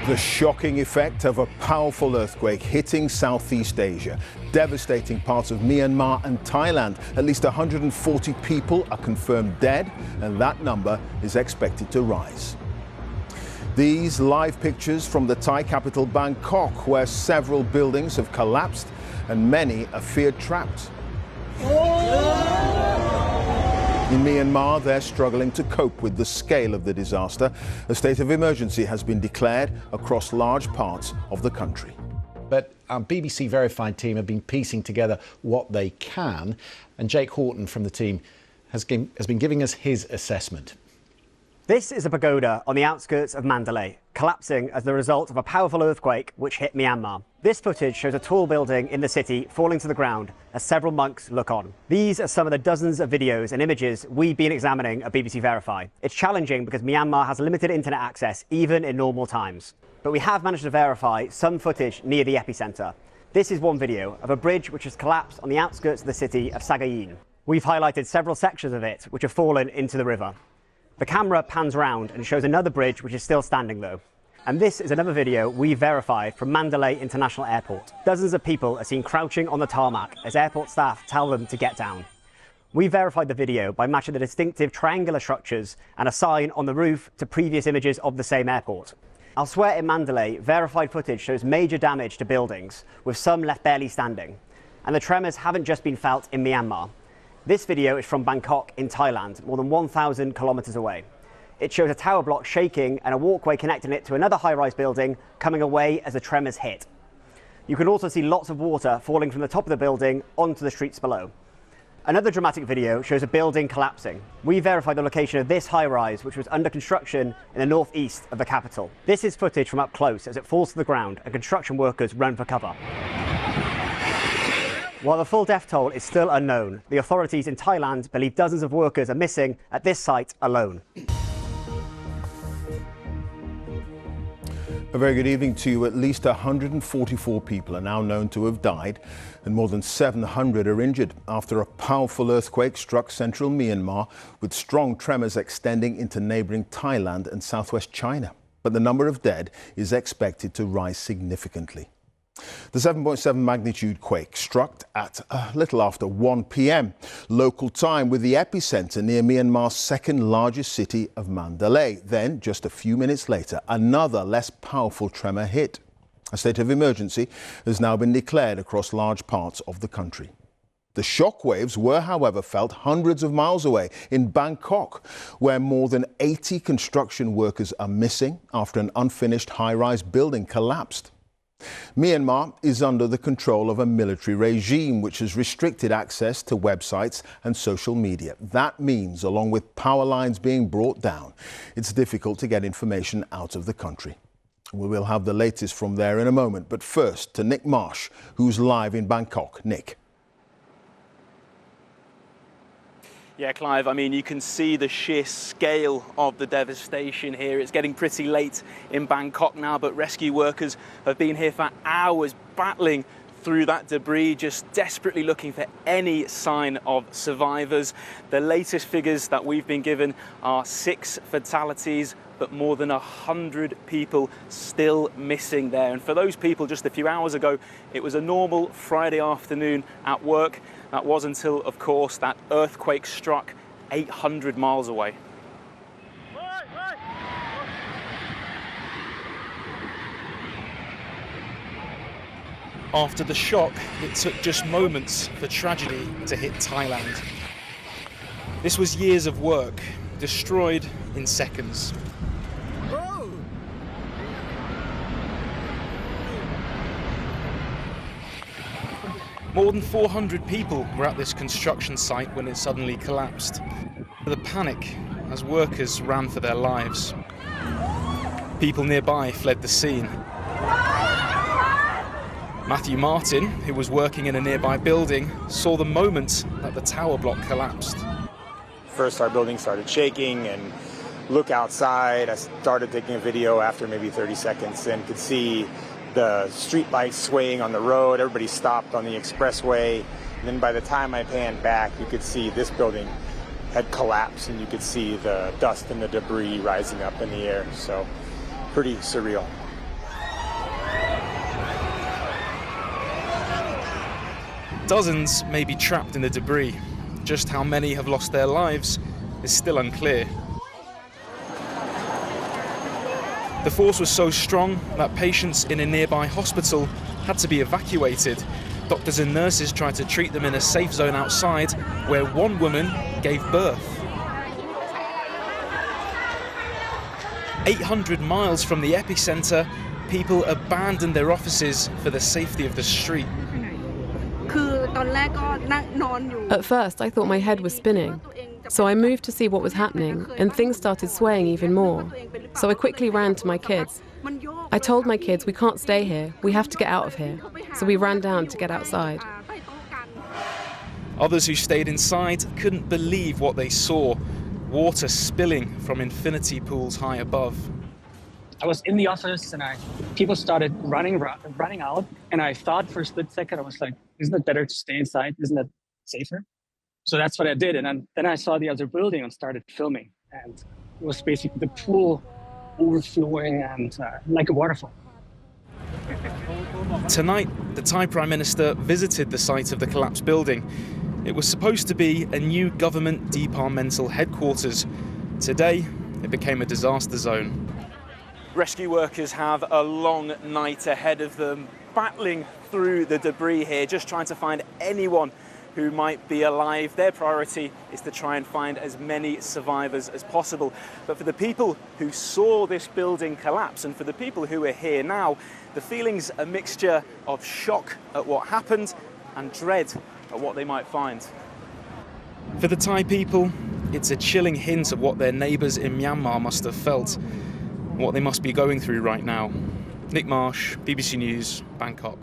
The shocking effect of a powerful earthquake hitting Southeast Asia, devastating parts of Myanmar and Thailand. At least 140 people are confirmed dead, and that number is expected to rise. These live pictures from the Thai capital Bangkok, where several buildings have collapsed and many are feared trapped. In Myanmar, they're struggling to cope with the scale of the disaster. A state of emergency has been declared across large parts of the country. But our BBC Verified team have been piecing together what they can, and Jake Horton from the team has been giving us his assessment. This is a pagoda on the outskirts of Mandalay, collapsing as the result of a powerful earthquake which hit Myanmar. This footage shows a tall building in the city falling to the ground as several monks look on. These are some of the dozens of videos and images we've been examining at BBC Verify. It's challenging because Myanmar has limited internet access even in normal times. But we have managed to verify some footage near the epicenter. This is one video of a bridge which has collapsed on the outskirts of the city of Sagayin. We've highlighted several sections of it which have fallen into the river. The camera pans round and shows another bridge which is still standing though. And this is another video we verified from Mandalay International Airport. Dozens of people are seen crouching on the tarmac as airport staff tell them to get down. We verified the video by matching the distinctive triangular structures and a sign on the roof to previous images of the same airport. Elsewhere in Mandalay, verified footage shows major damage to buildings, with some left barely standing. And the tremors haven't just been felt in Myanmar. This video is from Bangkok in Thailand, more than 1,000 kilometers away. It shows a tower block shaking and a walkway connecting it to another high-rise building coming away as the tremors hit. You can also see lots of water falling from the top of the building onto the streets below. Another dramatic video shows a building collapsing. We verified the location of this high-rise, which was under construction in the northeast of the capital. This is footage from up close as it falls to the ground and construction workers run for cover. While the full death toll is still unknown, the authorities in Thailand believe dozens of workers are missing at this site alone. A very good evening to you. At least 144 people are now known to have died and more than 700 are injured after a powerful earthquake struck central Myanmar, with strong tremors extending into neighbouring Thailand and southwest China. But the number of dead is expected to rise significantly. The 7.7 magnitude quake struck at a little after 1 p.m. local time, with the epicentre near Myanmar's second largest city of Mandalay. Then, just a few minutes later, another less powerful tremor hit. A state of emergency has now been declared across large parts of the country. The shockwaves were, however, felt hundreds of miles away in Bangkok, where more than 80 construction workers are missing after an unfinished high-rise building collapsed. Myanmar is under the control of a military regime which has restricted access to websites and social media. That means, along with power lines being brought down, it's difficult to get information out of the country. We will have the latest from there in a moment, but first to Nick Marsh, who's live in Bangkok. Nick. Yeah, Clive, I mean, you can see the sheer scale of the devastation here. It's getting pretty late in Bangkok now, but rescue workers have been here for hours battling through that debris, just desperately looking for any sign of survivors. The latest figures that we've been given are 6 fatalities, but more than 100 people still missing there. And for those people just a few hours ago, it was a normal Friday afternoon at work. That was until, of course, that earthquake struck 800 miles away. After the shock, it took just moments for tragedy to hit Thailand. This was years of work, destroyed in seconds. More than 400 people were at this construction site when it suddenly collapsed. The panic as workers ran for their lives. People nearby fled the scene. Matthew Martin, who was working in a nearby building, saw the moment that the tower block collapsed. First, our building started shaking, and look outside. I started taking a video after maybe 30 seconds and could see the street lights swaying on the road. Everybody stopped on the expressway. And then by the time I panned back, you could see this building had collapsed, and you could see the dust and the debris rising up in the air. So pretty surreal. Dozens may be trapped in the debris. Just how many have lost their lives is still unclear. The force was so strong that patients in a nearby hospital had to be evacuated. Doctors and nurses tried to treat them in a safe zone outside, where one woman gave birth. 800 miles from the epicenter, people abandoned their offices for the safety of the street. At first, I thought my head was spinning. So I moved to see what was happening, and things started swaying even more. So I quickly ran to my kids. I told my kids, we can't stay here, we have to get out of here. So we ran down to get outside. Others who stayed inside couldn't believe what they saw. Water spilling from infinity pools high above. I was in the office and people started running out, and I thought for a split second, I was like, isn't it better to stay inside? Isn't it safer? So that's what I did. And then I saw the other building and started filming. And it was basically the pool overflowing and like a waterfall. Tonight, the Thai Prime Minister visited the site of the collapsed building. It was supposed to be a new government departmental headquarters. Today, it became a disaster zone. Rescue workers have a long night ahead of them, battling through the debris here, just trying to find anyone who might be alive. Their priority is to try and find as many survivors as possible. But for the people who saw this building collapse, and for the people who are here now, the feeling's a mixture of shock at what happened and dread at what they might find. For the Thai people, it's a chilling hint of what their neighbours in Myanmar must have felt, what they must be going through right now. Nick Marsh, BBC News, Bangkok.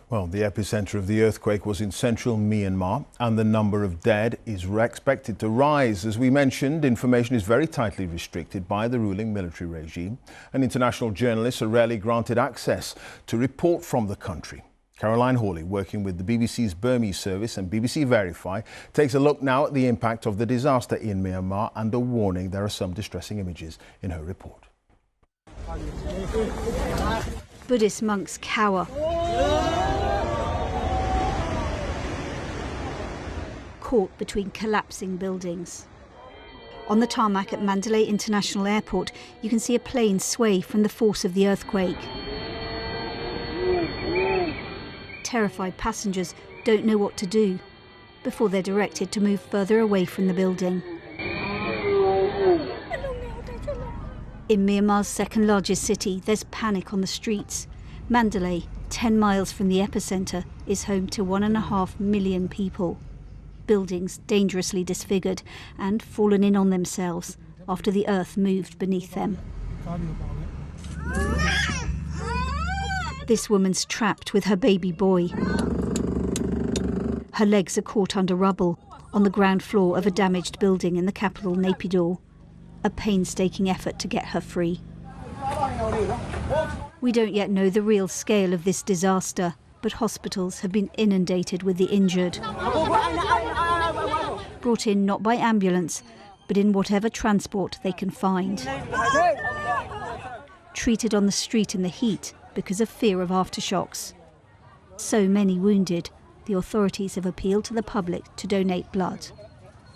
Well, the epicenter of the earthquake was in central Myanmar, and the number of dead is expected to rise. As we mentioned, information is very tightly restricted by the ruling military regime, and international journalists are rarely granted access to report from the country. Caroline Hawley, working with the BBC's Burmese service and BBC Verify, takes a look now at the impact of the disaster in Myanmar and a warning there are some distressing images in her report. Buddhist monks cower. Caught between collapsing buildings. On the tarmac at Mandalay International Airport, you can see a plane sway from the force of the earthquake. Terrified passengers don't know what to do before they're directed to move further away from the building. In Myanmar's second largest city, there's panic on the streets. Mandalay, 10 miles from the epicenter, is home to 1.5 million people. Buildings dangerously disfigured and fallen in on themselves after the earth moved beneath them. This woman's trapped with her baby boy. Her legs are caught under rubble on the ground floor of a damaged building in the capital, Naypyidaw. A painstaking effort to get her free. We don't yet know the real scale of this disaster, but hospitals have been inundated with the injured. Brought in not by ambulance, but in whatever transport they can find. Treated on the street in the heat because of fear of aftershocks. So many wounded, the authorities have appealed to the public to donate blood.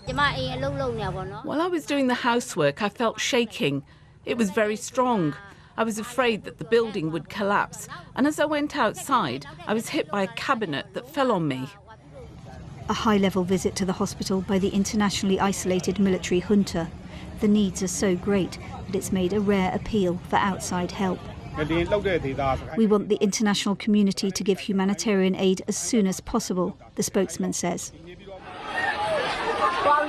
While I was doing the housework, I felt shaking. It was very strong. I was afraid that the building would collapse, and as I went outside, I was hit by a cabinet that fell on me. A high-level visit to the hospital by the internationally isolated military junta. The needs are so great that it's made a rare appeal for outside help. We want the international community to give humanitarian aid as soon as possible, the spokesman says.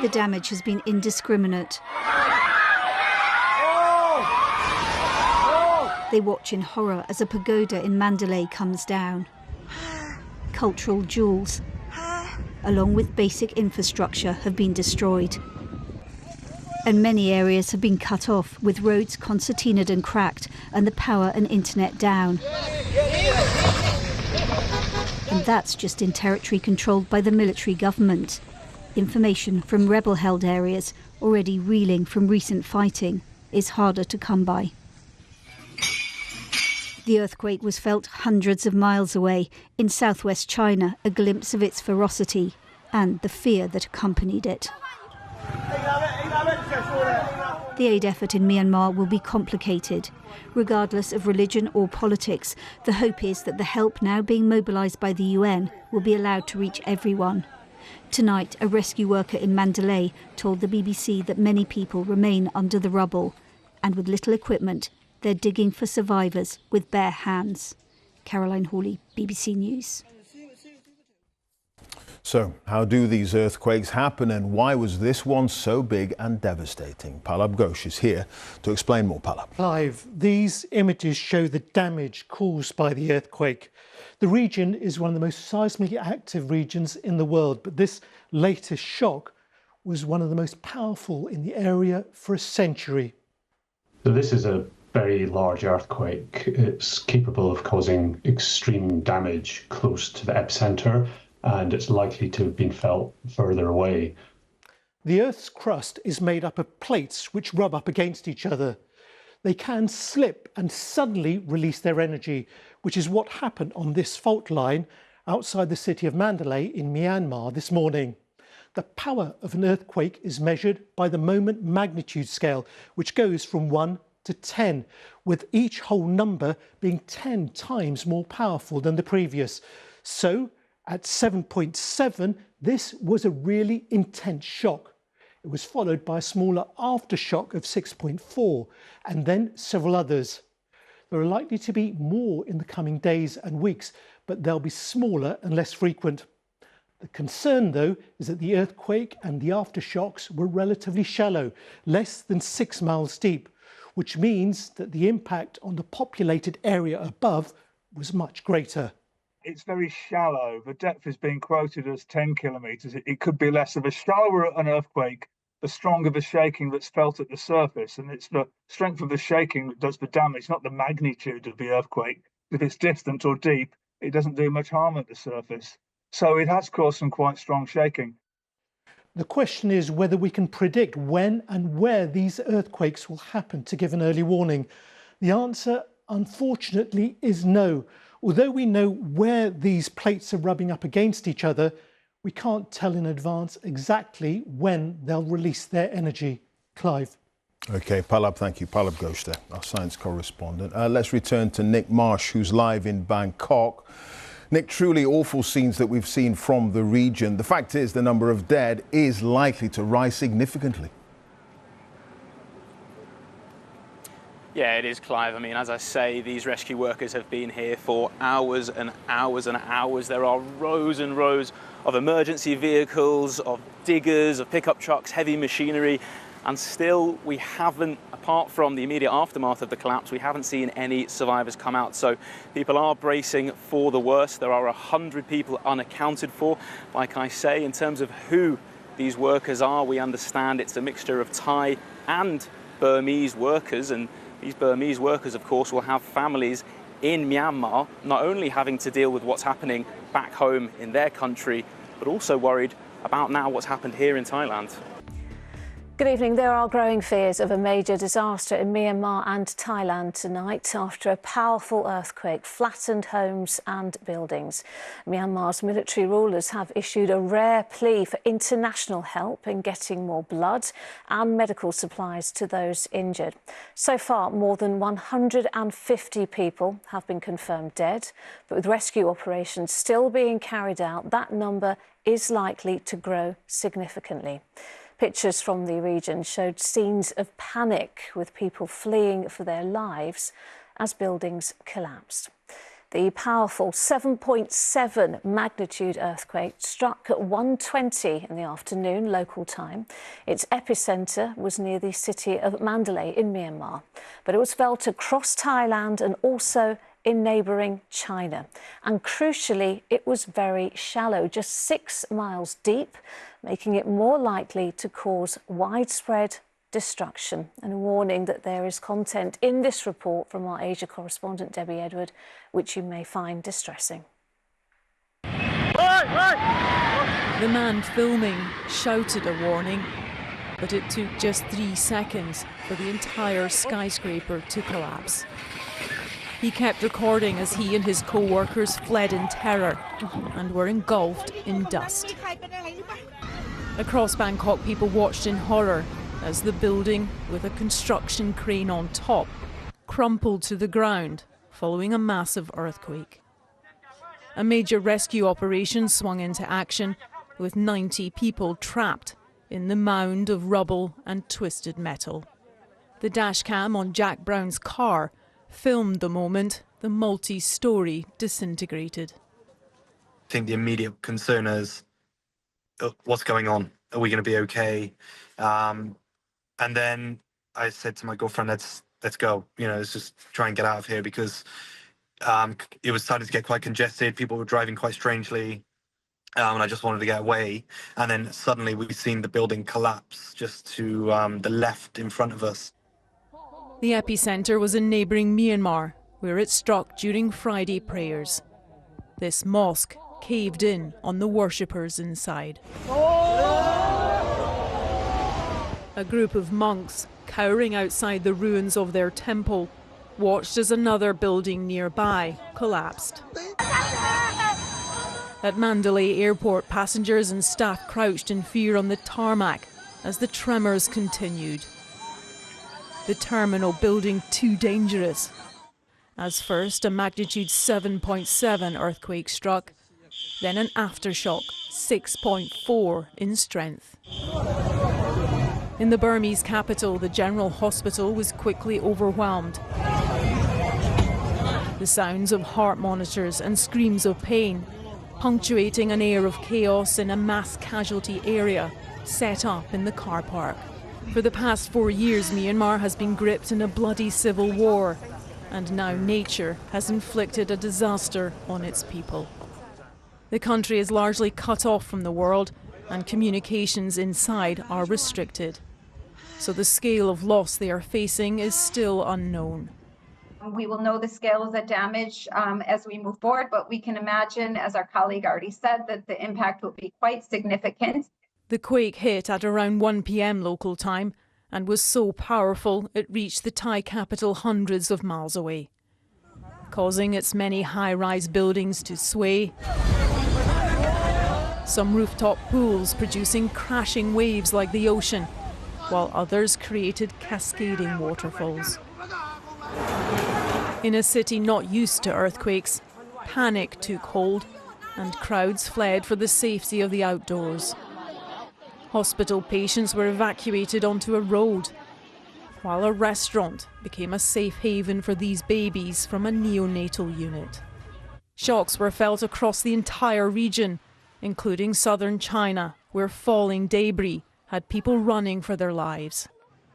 The damage has been indiscriminate. They watch in horror as a pagoda in Mandalay comes down. Cultural jewels, along with basic infrastructure, have been destroyed. And many areas have been cut off, with roads concertinaed and cracked, and the power and internet down. And that's just in territory controlled by the military government. Information from rebel-held areas, already reeling from recent fighting, is harder to come by. The earthquake was felt hundreds of miles away. In southwest China, a glimpse of its ferocity and the fear that accompanied it. The aid effort in Myanmar will be complicated. Regardless of religion or politics, the hope is that the help now being mobilised by the UN will be allowed to reach everyone. Tonight, a rescue worker in Mandalay told the BBC that many people remain under the rubble, and with little equipment, they're digging for survivors with bare hands. Caroline Hawley, BBC News. So, how do these earthquakes happen, and why was this one so big and devastating? Palab Ghosh is here to explain more. Palab. Clive, these images show the damage caused by the earthquake. The region is one of the most seismically active regions in the world, but this latest shock was one of the most powerful in the area for a century. So this is a very large earthquake. It's capable of causing extreme damage close to the epicenter, and it's likely to have been felt further away. The Earth's crust is made up of plates which rub up against each other. They can slip and suddenly release their energy, which is what happened on this fault line outside the city of Mandalay in Myanmar this morning. The power of an earthquake is measured by the moment magnitude scale, which goes from 1 to 10, with each whole number being 10 times more powerful than the previous. So, at 7.7, this was a really intense shock. It was followed by a smaller aftershock of 6.4, and then several others. There are likely to be more in the coming days and weeks, but they'll be smaller and less frequent. The concern, though, is that the earthquake and the aftershocks were relatively shallow, less than 6 miles deep, which means that the impact on the populated area above was much greater. It's very shallow. The depth is being quoted as 10 kilometres. It could be less. The shallower an earthquake, the stronger the shaking that's felt at the surface. And it's the strength of the shaking that does the damage, not the magnitude of the earthquake. If it's distant or deep, it doesn't do much harm at the surface. So it has caused some quite strong shaking. The question is whether we can predict when and where these earthquakes will happen to give an early warning. The answer, unfortunately, is no. Although we know where these plates are rubbing up against each other, we can't tell in advance exactly when they'll release their energy. Clive. OK, Palab, thank you. Palab Ghosh there, our science correspondent. Let's return to Nick Marsh, who's live in Bangkok. Nick, truly awful scenes that we've seen from the region. The fact is the number of dead is likely to rise significantly. Yeah, it is, Clive. I mean, as I say, these rescue workers have been here for hours and hours and hours. There are rows and rows of emergency vehicles, of diggers, of pickup trucks, heavy machinery, and still we haven't, apart from the immediate aftermath of the collapse, we haven't seen any survivors come out. So people are bracing for the worst. There are 100 people unaccounted for. Like I say, in terms of who these workers are, we understand it's a mixture of Thai and Burmese workers, and these Burmese workers, of course, will have families in Myanmar, not only having to deal with what's happening back home in their country, but also worried about now what's happened here in Thailand. Good evening. There are growing fears of a major disaster in Myanmar and Thailand tonight after a powerful earthquake flattened homes and buildings. Myanmar's military rulers have issued a rare plea for international help in getting more blood and medical supplies to those injured. So far, more than 150 people have been confirmed dead, but with rescue operations still being carried out, that number is likely to grow significantly. Pictures from the region showed scenes of panic, with people fleeing for their lives as buildings collapsed. The powerful 7.7 magnitude earthquake struck at 1:20 in the afternoon local time. Its epicentre was near the city of Mandalay in Myanmar, but it was felt across Thailand and also in neighbouring China. And crucially, it was very shallow, just 6 miles deep, making it more likely to cause widespread destruction. And a warning that there is content in this report from our Asia correspondent Debbie Edward, which you may find distressing. The man filming shouted a warning, but it took just 3 seconds for the entire skyscraper to collapse. He kept recording as he and his co-workers fled in terror and were engulfed in dust. Across Bangkok, people watched in horror as the building, with a construction crane on top, crumpled to the ground following a massive earthquake. A major rescue operation swung into action, with 90 people trapped in the mound of rubble and twisted metal. The dashcam on Jack Brown's car filmed the moment the multi-storey disintegrated. I think the immediate concern is, what's going on? Are we going to be okay? And then I said to my girlfriend, let's go. Let's just try and get out of here, because it was starting to get quite congested. People were driving quite strangely, and I just wanted to get away. And then suddenly we've seen the building collapse just to the left in front of us. The epicenter was in neighbouring Myanmar, where it struck during Friday prayers. This mosque caved in on the worshippers inside. A group of monks, cowering outside the ruins of their temple, watched as another building nearby collapsed. At Mandalay Airport, passengers and staff crouched in fear on the tarmac as the tremors continued. The terminal building too dangerous, as first a magnitude 7.7 earthquake struck, then an aftershock 6.4 in strength. In the Burmese capital, the general hospital was quickly overwhelmed. The sounds of heart monitors and screams of pain, punctuating an air of chaos in a mass casualty area set up in the car park. For the past 4 years, Myanmar has been gripped in a bloody civil war, and now nature has inflicted a disaster on its people. The country is largely cut off from the world, and communications inside are restricted. So the scale of loss they are facing is still unknown. We will know the scale of the damage as we move forward, but we can imagine, as our colleague already said, that the impact will be quite significant. The quake hit at around 1 p.m. local time and was so powerful it reached the Thai capital hundreds of miles away, causing its many high-rise buildings to sway. Some rooftop pools producing crashing waves like the ocean, while others created cascading waterfalls. In a city not used to earthquakes, panic took hold and crowds fled for the safety of the outdoors. Hospital patients were evacuated onto a road, while a restaurant became a safe haven for these babies from a neonatal unit. Shocks were felt across the entire region, including southern China, where falling debris had people running for their lives.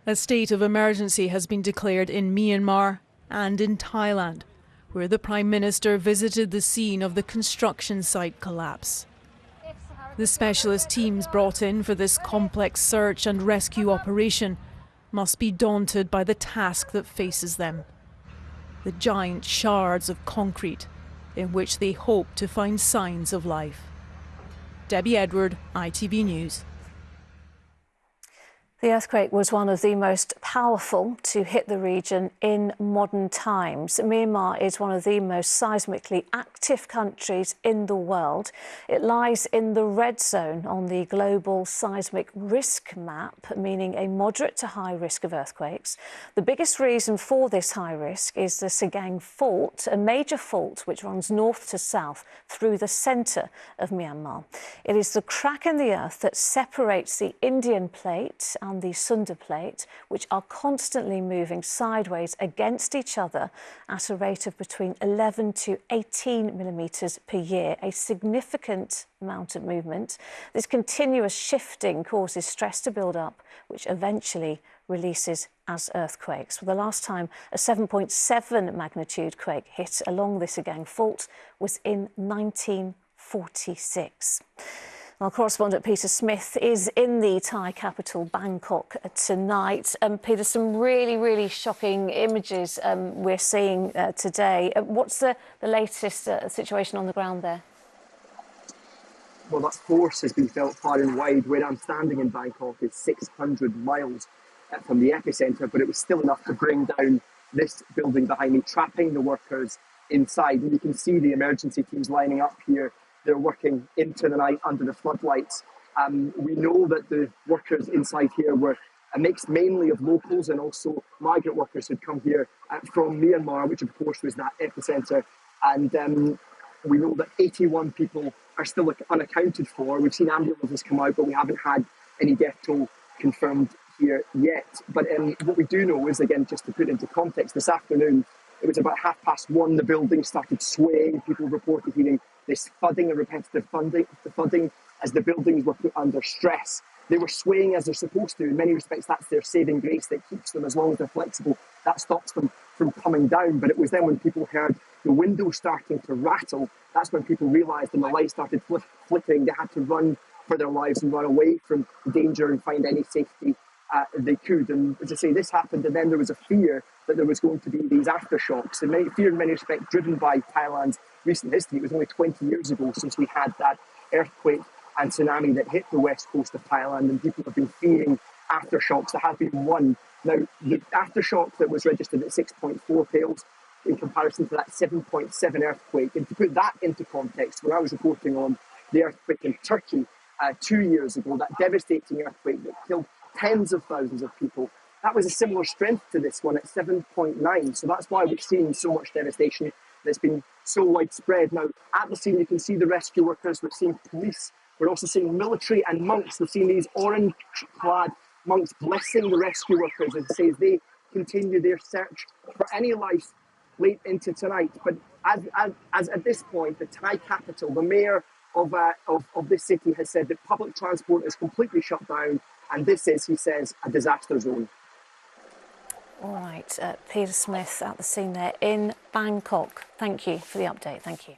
A state of emergency has been declared in Myanmar and in Thailand, where the Prime Minister visited the scene of the construction site collapse. The specialist teams brought in for this complex search and rescue operation must be daunted by the task that faces them: the giant shards of concrete in which they hope to find signs of life. Debbie Edward, ITV News. The earthquake was one of the most powerful to hit the region in modern times. Myanmar is one of the most seismically active countries in the world. It lies in the red zone on the global seismic risk map, meaning a moderate to high risk of earthquakes. The biggest reason for this high risk is the Sagang Fault, a major fault which runs north to south through the centre of Myanmar. It is the crack in the earth that separates the Indian plate and the Sunda plate, which are constantly moving sideways against each other at a rate of between 11 to 18 millimetres per year, a significant amount of movement. This continuous shifting causes stress to build up, which eventually releases as earthquakes. Well, the last time a 7.7 magnitude quake hit along the Sagang Fault was in 1946. Our correspondent Peter Smith is in the Thai capital, Bangkok, tonight. Peter, some really shocking images we're seeing today. What's the latest situation on the ground there? Well, that force has been felt far and wide. Where I'm standing in Bangkok is 600 miles from the epicentre, but it was still enough to bring down this building behind me, trapping the workers inside. And you can see the emergency teams lining up here. They're working into the night under the floodlights. We know that the workers inside here were a mix mainly of locals and also migrant workers who'd come here from Myanmar, which of course was that epicenter. And we know that 81 people are still unaccounted for. We've seen ambulances come out, but we haven't had any death toll confirmed here yet. But what we do know is, again, just to put into context, this afternoon, it was about 1:30, the building started swaying. People reported hearing this thudding and repetitive thudding as the buildings were put under stress. They were swaying as they're supposed to. In many respects, that's their saving grace that keeps them, as long as they're flexible, that stops them from coming down. But it was then when people heard the windows starting to rattle, that's when people realised, and the lights started flickering, they had to run for their lives and run away from danger and find any safety they could. And as I say, this happened, and then there was a fear that there was going to be these aftershocks. And fear in many respects driven by Thailand's recent history. It was only 20 years ago since we had that earthquake and tsunami that hit the west coast of Thailand, and people have been fearing aftershocks. There have been one. Now, the aftershock that was registered at 6.4 pales in comparison to that 7.7 earthquake. And to put that into context, when I was reporting on the earthquake in Turkey 2 years ago, that devastating earthquake that killed tens of thousands of people, that was a similar strength to this one at 7.9. So that's why we've seen so much devastation that's been so widespread. Now, at the scene, you can see the rescue workers. We're seeing police. We're also seeing military and monks. We're seeing these orange-clad monks blessing the rescue workers as they continue their search for any life late into tonight. But as at this point, the Thai capital, the mayor of this city has said that public transport is completely shut down, and this is, he says, a disaster zone. All right, Peter Smith at the scene there in Bangkok. Thank you for the update. Thank you.